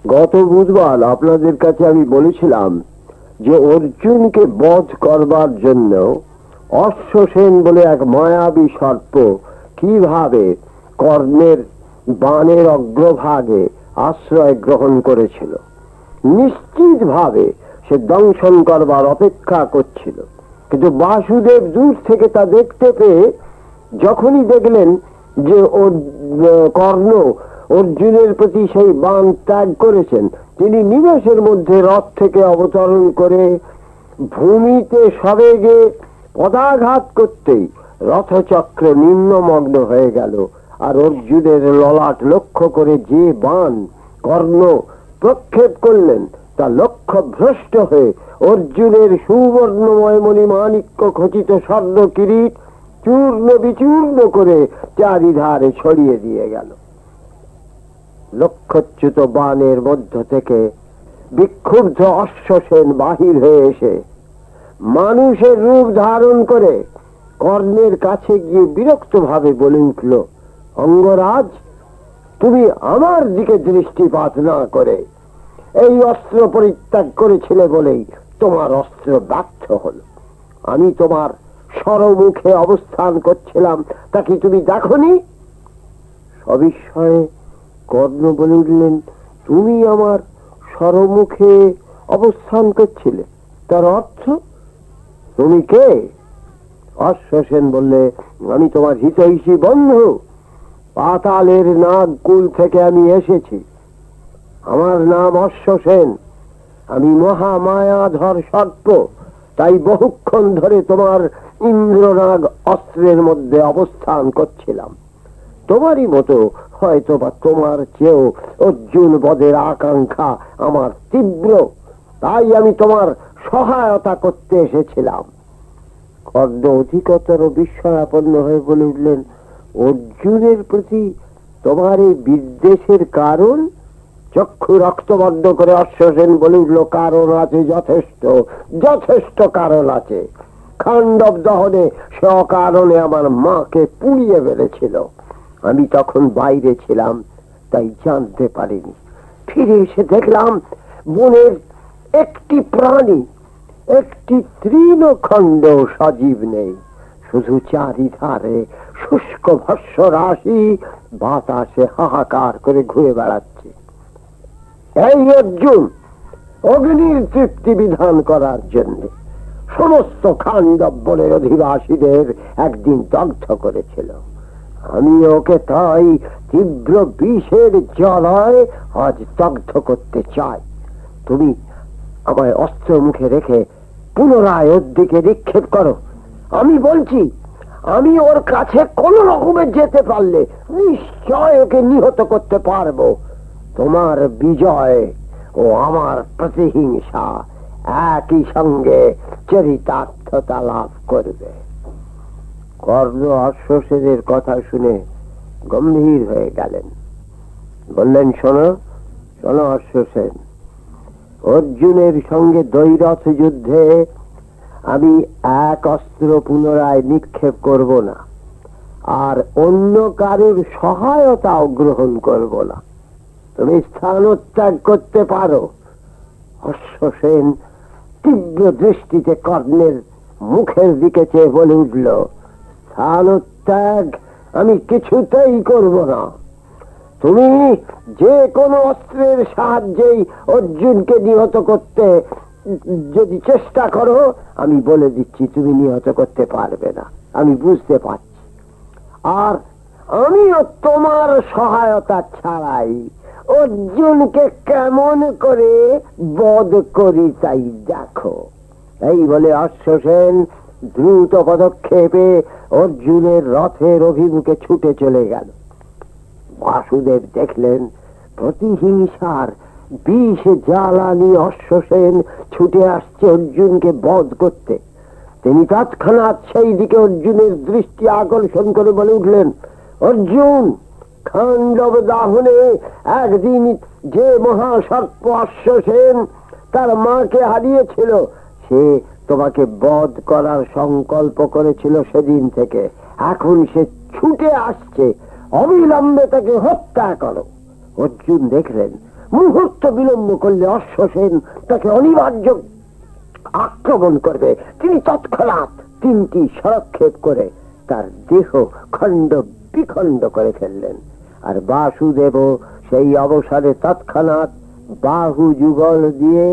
গত বুধবার আপনাদের কাছে আমি বলেছিলাম যে অর্জুনকে বধ করবার জন্য অশ্বসেন বলে এক মায়াবী সর্প কিভাবে কর্ণের বাণের অগ্রভাগে আশ্রয় গ্রহণ করেছিল। নিশ্চিতভাবে সে দংশন করবার অপেক্ষা করছিল, কিন্তু বাসুদেব দূর থেকে তা দেখতে পেয়ে যখনই দেখলেন যে কর্ণ অর্জুনের প্রতি সেই বাণ ত্যাগ করেছেন, তিনি নিমেষের মধ্যে রথ থেকে অবতরণ করে ভূমিতে সবেগে পদাঘাত করতেই রথচক্র নিম্নমগ্ন হয়ে গেল। আর অর্জুনের ললাট লক্ষ্য করে যে বাণ কর্ণ প্রক্ষেপ করলেন তা লক্ষ্য ভ্রষ্ট হয়ে অর্জুনের সুবর্ণময় মণিমাণিক্য খচিত স্বর্ণ কিরীট চূর্ণ বিচূর্ণ করে চারিধারে ছড়িয়ে দিয়ে গেল। লক্ষ্যচ্যুত বাণের মধ্য থেকে বিক্ষুব্ধ অশ্বসেন বাহির হয়ে এসে মানুষের রূপ ধারণ করে কর্ণের কাছে গিয়ে বিরক্ত ভাবে বলে উঠল, অঙ্গরাজ, তুমি আমার দিকে দৃষ্টিপাত না করে এই অস্ত্র পরিত্যাগ করেছিলে বলেই তোমার অস্ত্র ব্যর্থ হল। আমি তোমার সরমুখে অবস্থান করছিলাম, তা কি তুমি দেখনি? সবিস্ময়ে কর্ণ বলে উঠলেন, তুমি আমার সরমুখে অবস্থান করছিলে, তার অর্থ তুমি কে? অশ্বসেন বললে, আমি তোমার হিতৈষী বন্ধু, পাতালের নাগকুল থেকে আমি এসেছি। আমার নাম অশ্বসেন, আমি মহামায়াধর সর্প, তাই বহুক্ষণ ধরে তোমার ইন্দ্রনাগ অস্ত্রের মধ্যে অবস্থান করছিলাম। তোমারই মতো হয়তো বা তোমার চেয়েও অর্জুন বধের আকাঙ্ক্ষা আমার তীব্র, তাই আমি তোমার সহায়তা করতে এসেছিলাম। কর্ণ অধিকতর বিস্ময়াপন্ন হয়ে বলে উঠলেন, অর্জুনের প্রতি তোমার এই বিদ্বেষের কারণ? চক্ষু রক্তবদ্ধ করে অশ্বসেন বলে উঠল, কারণ আছে, যথেষ্ট যথেষ্ট কারণ আছে। খাণ্ডব দহনে সে অকারণে আমার মাকে পুড়িয়ে ফেলেছিল। আমি তখন বাইরে ছিলাম, তাই জানতে পারিনি। ফিরে এসে দেখলাম বনের একটি প্রাণী, একটি তৃণখণ্ড সজীব নেই, শুধু চারিধারে শুষ্ক ভস্য রাশি বাতাসে হাহাকার করে ঘুরে বেড়াচ্ছে। এই অর্জুন অগ্নির তৃপ্তি বিধান করার জন্য সমস্ত খাণ্ডব বনের অধিবাসীদের একদিন দগ্ধ করেছিল। আমি ওকে তাই তীব্র বিষের জ্বালায় আজ দগ্ধ করতে চাই। তুমি আমায় অস্ত্র মুখে রেখে পুনরায় ওর দিকে নিক্ষেপ করো। আমি বলছি, আমি ওর কাছে কোন রকমে যেতে পারলে নিশ্চয় ওকে নিহত করতে পারবো। তোমার বিজয় ও আমার প্রতিহিংসা একই সঙ্গে চরিতার্থতা লাভ করবে। কর্ণ অশ্বসেনের কথা শুনে গম্ভীর হয়ে গেলেন। বললেন, শোনো শোনো অশ্বসেন, অর্জুনের সঙ্গে দ্বৈরথ যুদ্ধে আমি এক অস্ত্র পুনরায় নিক্ষেপ করব না, আর অন্য কারোর সহায়তাও গ্রহণ করব না। তুমি স্থানত্যাগ করতে পারো। অশ্বসেন তীব্র দৃষ্টিতে কর্ণের মুখের দিকে চেয়ে বলে উঠল, স্থানত্যাগ আমি কিছুতেই করব না। তুমি যে কোনো অস্ত্রের সাহায্যেই অর্জুনকে নিহত করতে যদি চেষ্টা করো, আমি বলে দিচ্ছি তুমি নিহত করতে পারবে না। আমি বুঝতে পারছি। আর আমিও তোমার সহায়তা ছাড়াই অর্জুনকে কেমন করে বধ করি তাই দেখো। এই বলে অশ্বসেন দ্রুত পদক্ষেপে অর্জুনের রথের অভিমুখে ছুটে চলে গেল। বাসুদেব দেখলেন প্রতিহিংসার বিষ জ্বালানি অশ্বসেন ছুটে আসছে অর্জুনকে বধ করতে। তিনি তৎক্ষণাৎ সেই দিকে অর্জুনের দৃষ্টি আকর্ষণ করে বলে উঠলেন, অর্জুন, খাণ্ডব দাহনে একদিন যে মহাসর্প অশ্বসেন তার মাকে হারিয়েছিল, সে তোমাকে বধ করার সংকল্প করেছিল সেদিন থেকে। এখন সে ছুটে আসছে, অবিলম্বে তাকে হত্যা করো। অর্জুন দেখলেন মুহূর্ত বিলম্ব করলে অশ্বসেন তাকে অনিবার্য আক্রমণ করবে। তিনি তৎক্ষণাৎ 3টি সরক্ষেপ করে তার দেহ খণ্ড বিখণ্ড করে ফেললেন। আর বাসুদেব সেই অবসরে তৎক্ষণাৎ বাহু যুগল দিয়ে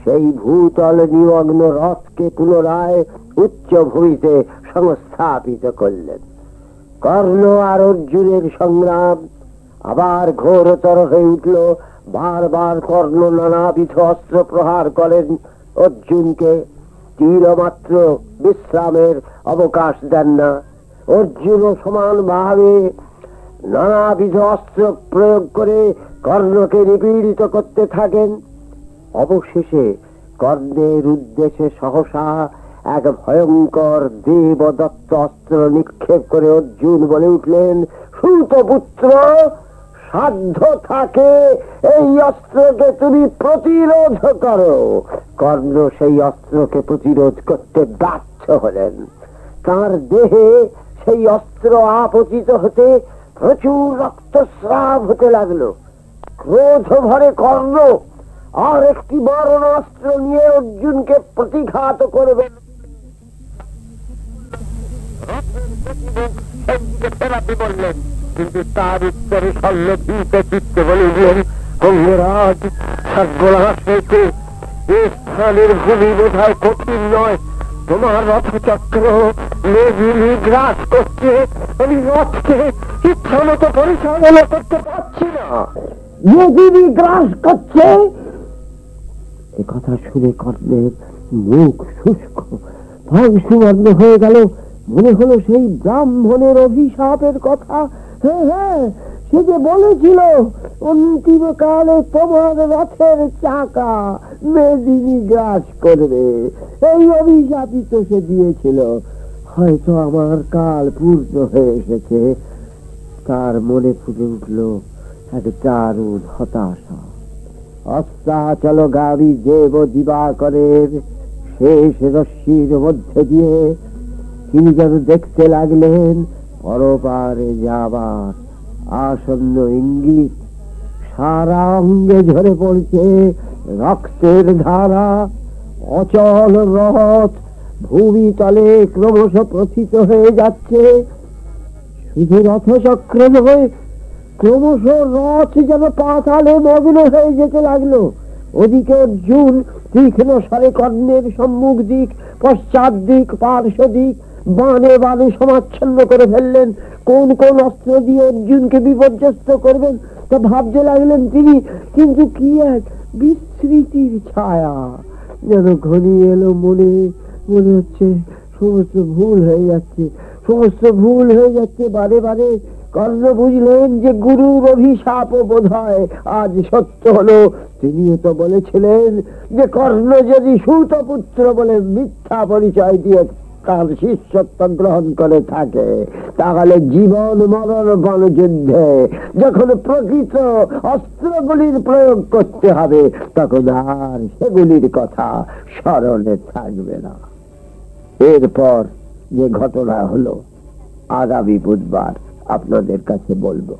সেই ভূতল নিমগ্ন রথকে পুনরায় উচ্চ ভূমিতে সংস্থাপিত করলেন। কর্ণ আর অর্জুনের সংগ্রাম আবার ঘোরতর হয়ে উঠল। বারবার কর্ণ নানাবিধ অস্ত্র প্রহার করেন অর্জুনকে, তীরমাত্র বিশ্রামের অবকাশ দেন না। অর্জুনও সমানভাবে নানাবিধ অস্ত্র প্রয়োগ করে কর্ণকে নিপীড়িত করতে থাকেন। অবশেষে কর্ণের উদ্দেশ্যে সহসা এক ভয়ঙ্কর দেবদত্ত অস্ত্র নিক্ষেপ করে অর্জুন বলে উঠলেন, সূতপুত্র, সাধ্য থাকে এই অস্ত্রকে তুমি প্রতিরোধ করো। কর্ণ সেই অস্ত্রকে প্রতিরোধ করতে ব্যর্থ হলেন। তার দেহে সেই অস্ত্র আপতিত হতে প্রচুর রক্তস্রাব হতে লাগলো। ক্রোধ ভরে কর্ণ আর একটি মারণাস্ত্র নিয়ে অর্জুনকে প্রতিঘাত করবেন। বললেন, কিন্তু তার উত্তরে সল্লভিত চিত্তে বলিলেন, কর্ণরাজ, সর্বনাশ হয়েছে, এই স্থানের ভূমি বোধহয় কঠিন নয়। তোমার রথচক্র মেঘিনী গ্রাস করছে, আমি রথকে ইচ্ছা মতো পরিচালনা করতে পারছি না। মেঘিনী গ্রাস করছে? এ কথা শুনে কর্ণের মুখ শুষ্ক সুবর্ণ হয়ে গেল। মনে হলো সেই ব্রাহ্মণের অভিশাপের কথা। হ্যাঁ হ্যাঁ, সে যে বলেছিল অন্তিমকালে তোমার রথের চাকা মেদিনী গ্রাস করবে, এই অভিশাপই তো সে দিয়েছিল। হয়তো আমার কাল পূর্ণ হয়ে এসেছে। তার মনে ফুটে উঠল এক দারুণ হতাশা। অস্তাচলগামী দেব দিবাকরের শেষ রশ্মির মধ্যে দিয়ে তিনি যেন দেখতে লাগলেন পরপারে যাবার আসন্ন ইঙ্গিত। সারা অঙ্গে ঝরে পড়ছে রক্তের ধারা। অচল রথ ভূমিতলে ক্রমশ প্রথিত হয়ে যাচ্ছে। শুধু রথচক্র নয়, ক্রমশ রথ যেন পাতালে মগ্ন হয়ে যেতে লাগলো। ওদিকে অর্জুন তীক্ষ্ণ স্বরে কর্ণের সম্মুখ দিক, পশ্চাৎ দিক, পার্শ্ব দিক বানে বানে সমাচ্ছন্ন করে ফেললেন। কোন কোন অস্ত্র দিয়ে অর্জুনকে বিপর্যস্ত করবেন তা ভাবতে লাগলেন তিনি। কিন্তু কি এক বিস্মৃতির ছায়া যেন ঘনিয়ে এলো মনে। মনে হচ্ছে সমস্ত ভুল হয়ে যাচ্ছে, সমস্ত ভুল হয়ে যাচ্ছে বারে বারে। কর্ণ বুঝলেন যে গুরুর অভিশাপ বোধ হয় আজ সত্য হলো। তিনিও তো বলেছিলেন যে কর্ণ যদি সূতপুত্র বলে মিথ্যা পরিচয় দিয়ে তার শিষ্যত্ব গ্রহণ করে থাকে, তাহলে জীবন মরণ বনযুদ্ধে যখন প্রকৃত অস্ত্রগুলির প্রয়োগ করতে হবে, তখন আর সেগুলির কথা স্মরণে থাকবে না। এরপর যে ঘটনা হলো আগামী বুধবার আপনাদের কাছে বলবো।